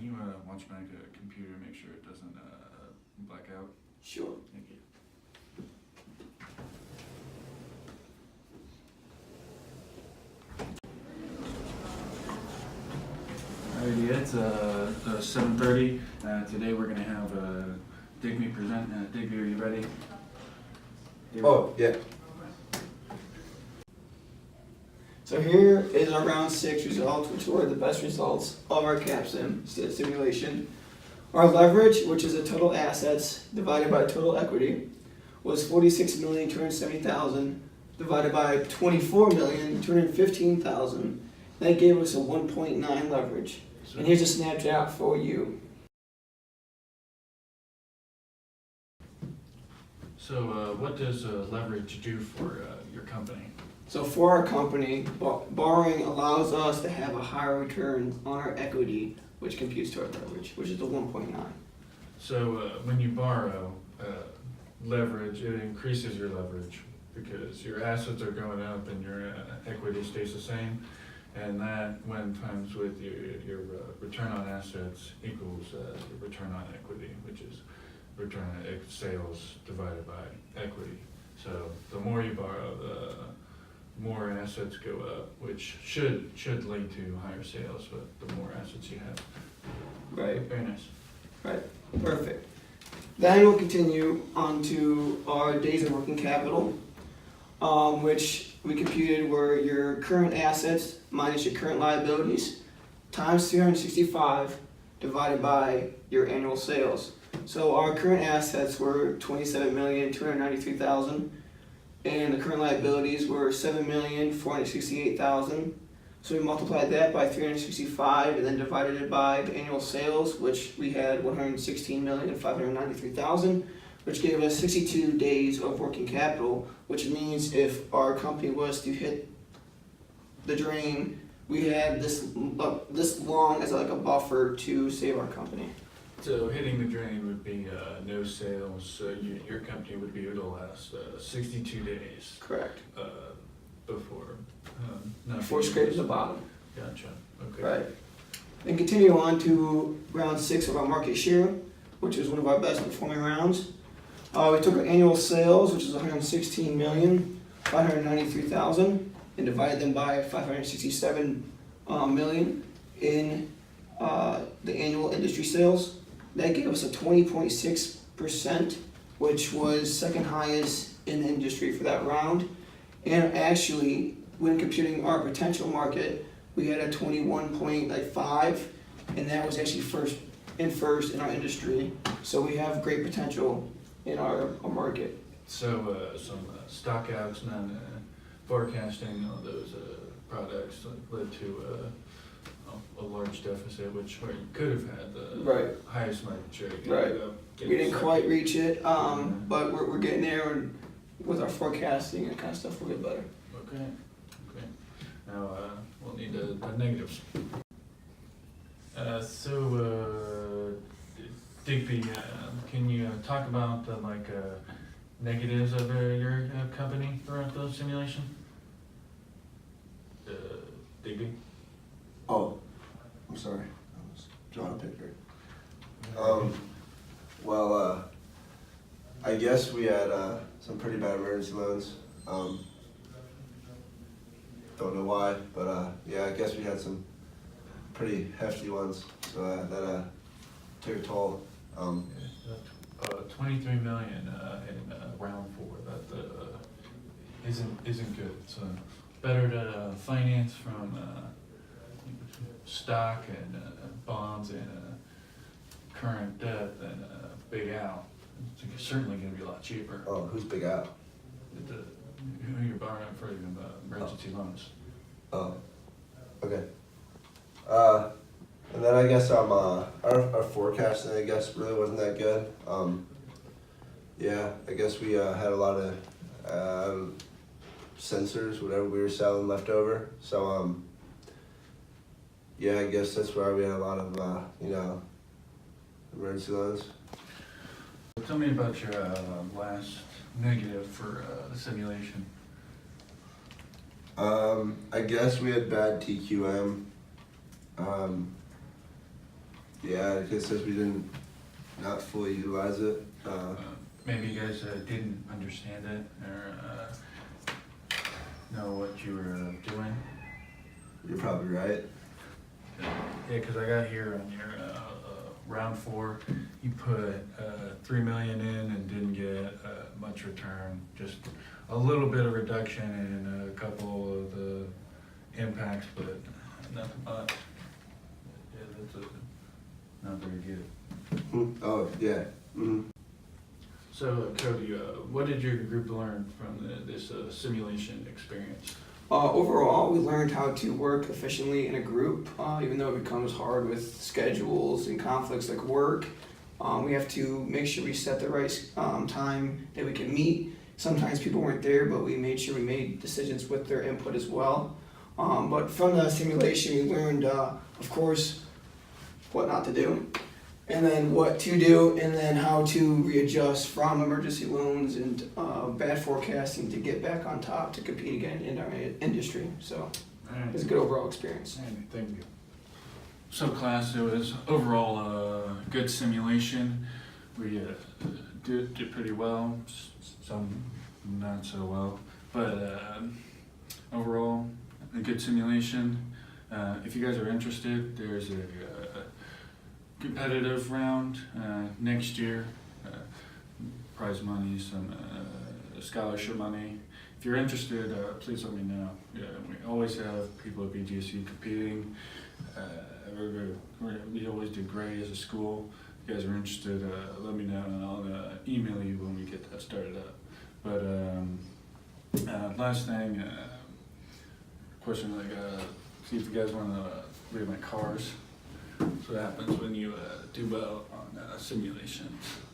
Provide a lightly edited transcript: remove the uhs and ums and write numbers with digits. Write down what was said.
can you watch my computer, make sure it doesn't black out? Sure. Thank you. Alrighty, it's 7:30. Today we're gonna have Digby present. Digby, are you ready? Oh, yeah. So here is our round 6 results, which were the best results of our CAPSIM simulation. Our leverage, which is the total assets divided by total equity, was 46,270,000 divided by 24,215,000. That gave us a 1.9 leverage. And here's a snapshot for you. So what does leverage do for your company? So for our company, borrowing allows us to have a higher return on our equity, which computes to our leverage, which is the 1.9. So when you borrow leverage, it increases your leverage because your assets are going up and your equity stays the same. And that, when times with your return on assets equals your return on equity, which is return on sales divided by equity. So the more you borrow, the more assets go up, which should lead to higher sales with the more assets you have. Right. Very nice. Right. Perfect. Then we'll continue on to our days of working capital, which we computed were your current assets minus your current liabilities times 365 divided by your annual sales. So our current assets were 27,293,000 and the current liabilities were 7,468,000. So we multiplied that by 365 and then divided it by the annual sales, which we had 116,593,000, which gave us 62 days of working capital, which means if our company was to hit the drain, we had this long as like a buffer to save our company. So hitting the drain would be no sales, so your company would be able to last 62 days. Correct. Before Before scraping the bottom. Gotcha. Okay. Right. Then continue on to round 6 of our market share, which is one of our best performing rounds. We took our annual sales, which is 116,593,000, and divided them by 567 million in the annual industry sales. That gave us a 20.6%, which was second highest in the industry for that round. And actually, when computing our potential market, we had a 21.5, and that was actually first in our industry. So we have great potential in our market. So some stockouts and then forecasting on those products led to a large deficit, which where you could have had the highest market share. Right. We didn't quite reach it, but we're getting there, and with our forecasting and kind of stuff, we'll get better. Okay. Now we'll need the negatives. Digby, can you talk about the negatives of your company throughout the simulation? Digby? Oh, I'm sorry. I was drawing a picture. I guess we had some pretty bad emergency loans. Don't know why, but yeah, I guess we had some pretty hefty ones, so that took a toll. 23 million in round 4. That isn't good. So better to finance from stock and bonds and current debt than Big Al. It's certainly going to be a lot cheaper. Oh, who's Big Al? Who you're borrowing for your emergency loans. Oh, okay. And then I guess our forecasting, I guess, really wasn't that good. Yeah, I guess we had a lot of sensors, whatever we were selling left over. So yeah, I guess that's why we had a lot of emergency loans. Tell me about your last negative for the simulation. I guess we had bad TQM. yeah, I guess since we didn't not fully utilize it, Maybe you guys didn't understand it or know what you were doing. you're probably right. Yeah, because I got here on your round 4, you put 3 million in and didn't get much return. Just a little bit of reduction in a couple of the impacts, but nothing much. Yeah, that's not very good. Oh, yeah. So Cody, what did your group learn from this simulation experience? Overall, we learned how to work efficiently in a group, even though it becomes hard with schedules and conflicts like work. We have to make sure we set the right time that we can meet. Sometimes people weren't there, but we made sure we made decisions with their input as well. But from the simulation, we learned, of course, what not to do, and then what to do, and then how to readjust from emergency loans and bad forecasting to get back on top to compete again in our industry. So it was a good overall experience. Thank you. So class, it was overall a good simulation. We did pretty well, some not so well, but overall a good simulation. If you guys are interested, there's a competitive round next year, prize money, some scholarship money. If you're interested, please let me know. Yeah, we always have people at BGSU competing. We always do great as a school. If you guys are interested, let me know and I'll email you when we get that started up. But last thing, question like, see if you guys want to rate my cars. That's what happens when you do well on simulations.